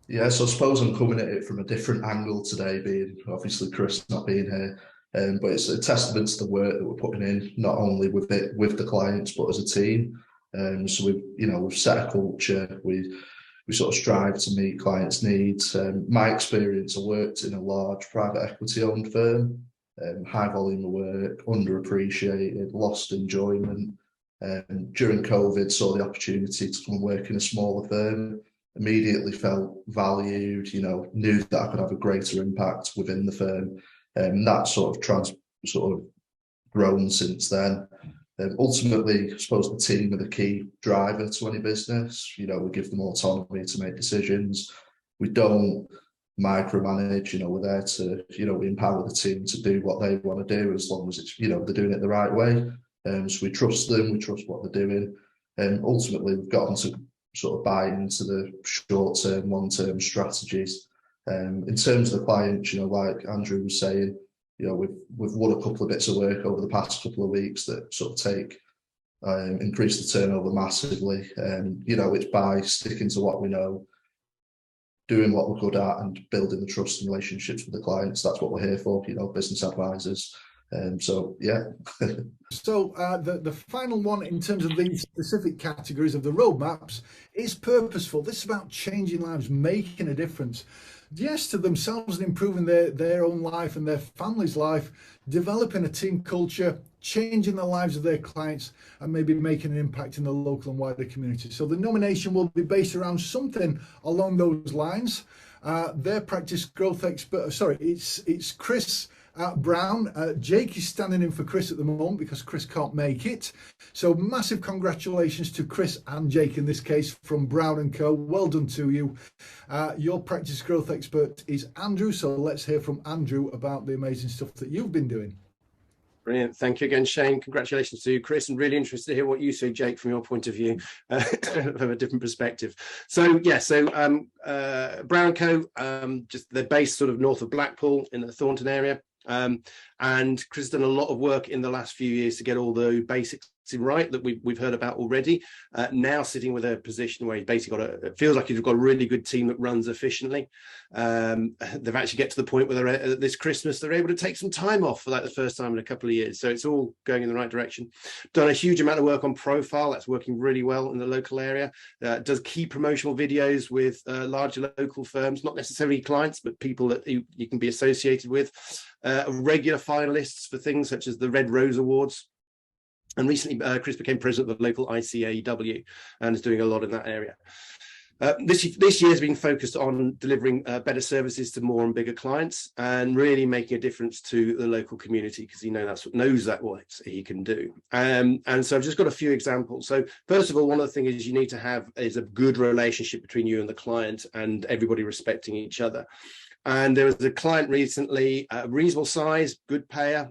Yeah, so I suppose I'm coming at it from a different angle today, being obviously Chris not being here. But it's a testament to the work that we're putting in, not only with it with the clients, but as a team. So we've set a culture. We sort of strive to meet clients' needs. My experience, I worked in a large private equity owned firm, high volume of work, underappreciated, lost enjoyment. During COVID, saw the opportunity to come and work in a smaller firm. Immediately felt valued, knew that I could have a greater impact within the firm. That sort of grown since then. Ultimately, I suppose the team are the key driver to any business. We give them autonomy to make decisions. We don't micromanage. We're there to, we empower the team to do what they want to do as long as it's, they're doing it the right way. So we trust them, we trust what they're doing. And ultimately, we've got them to sort of buy into the short-term, long-term strategies. In terms of the clients, like Andrew was saying, we've won a couple of bits of work over the past couple of weeks that sort of increase the turnover massively. It's by sticking to what we know, doing what we're good at, and building the trust and relationships with the clients. That's what we're here for, business advisors. So yeah. So the final one in terms of these specific categories of the roadmaps is purposeful. This is about changing lives, making a difference. Yes, to themselves and improving their own life and their family's life, developing a team culture, changing the lives of their clients, and maybe making an impact in the local and wider community. So the nomination will be based around something along those lines. Their practice growth expert, it's Chris Brown. Jake is standing in for Chris at the moment because Chris can't make it. So massive congratulations to Chris and Jake in this case from Brown & Co. Well done to you. Your practice growth expert is Andrew. So let's hear from Andrew about the amazing stuff that you've been doing. Brilliant. Thank you again, Shane. Congratulations to you, Chris, and really interested to hear what you say, Jake, from your point of view, from a different perspective. So Brown & Co, just they're based sort of north of Blackpool in the Thornton area. And Chris has done a lot of work in the last few years to get all the basics right that we've heard about already. Now sitting with a position where he's basically it feels like he's got a really good team that runs efficiently. They've actually get to the point where this Christmas they're able to take some time off for like the first time in a couple of years. So it's all going in the right direction. Done a huge amount of work on profile. That's working really well in the local area. Does key promotional videos with larger local firms, not necessarily clients, but people that you can be associated with. Regular finalists for things such as the Red Rose Awards. And recently, Chris became president of the local ICAEW and is doing a lot in that area. This year has been focused on delivering better services to more and bigger clients and really making a difference to the local community because he knows that what he can do. And so I've just got a few examples. So first of all, one of the things is you need to have is a good relationship between you and the client and everybody respecting each other. And there was a client recently, reasonable size, good payer,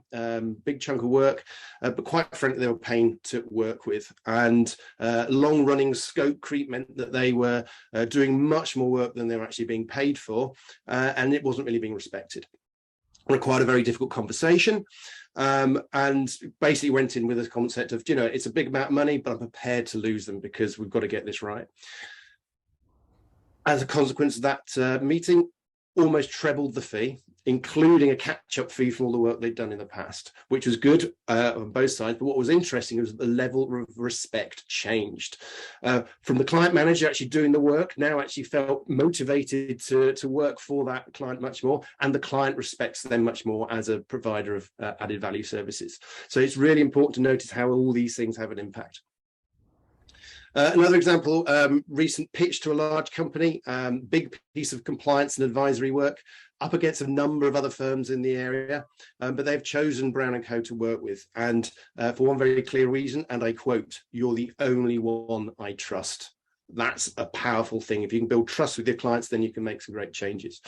big chunk of work, but quite frankly, they were a pain to work with. And long-running scope creep meant that they were doing much more work than they were actually being paid for, and it wasn't really being respected. Required a very difficult conversation, and basically went in with a concept of, it's a big amount of money, but I'm prepared to lose them because we've got to get this right. As a consequence of that meeting, almost trebled the fee, including a catch-up fee for all the work they'd done in the past, which was good on both sides. But what was interesting was the level of respect changed. From the client manager actually doing the work, now actually felt motivated to work for that client much more, and the client respects them much more as a provider of added value services. So it's really important to notice how all these things have an impact. Another example, recent pitch to a large company, big piece of compliance and advisory work, up against a number of other firms in the area, but they've chosen Brown & Co to work with. And for one very clear reason, and I quote, "You're the only one I trust." That's a powerful thing. If you can build trust with your clients, then you can make some great changes.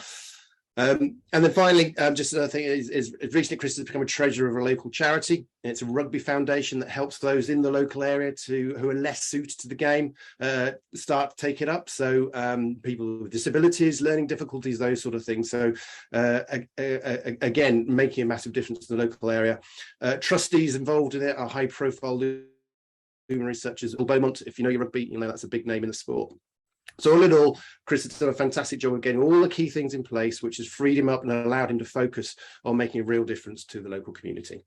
And then finally, just another thing is recently Chris has become a treasurer of a local charity. It's a rugby foundation that helps those in the local area who are less suited to the game start to take it up. So people with disabilities, learning difficulties, those sort of things. So again, making a massive difference to the local area. Trustees involved in it are high-profile luminaries such as Beaumont. If you know your rugby, you know that's a big name in the sport. So all in all, Chris has done a fantastic job of getting all the key things in place, which has freed him up and allowed him to focus on making a real difference to the local community.